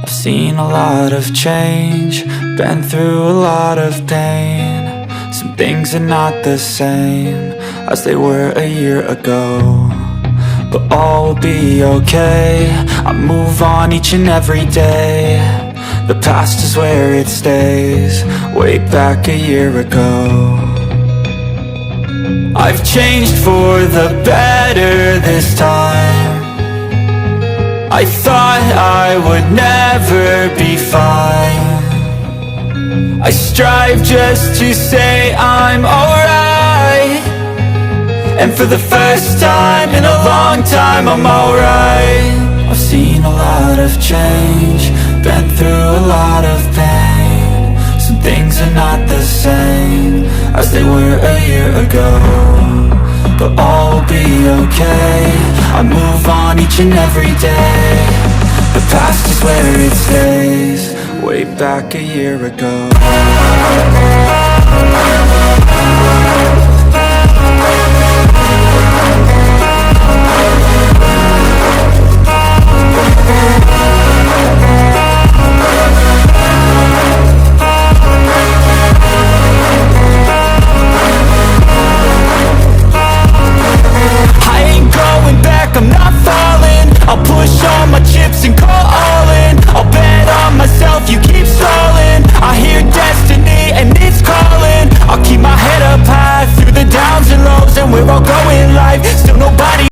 I've seen a lot of change, been through a lot of pain. Some things are not the same as they were a year ago, but all will be okay. I move on each and every day. The past is where it stays, way back a year ago. I've changed for the better this time. I thought I would never be fine. I strive just to say I'm alright, and for the first time in a long time I'm alright. I've seen a lot of change, been through a lot of pain. Some things are not the same as they were a year ago, but all will be okay. I move on each and every day. The past is where it stays, way back a year ago.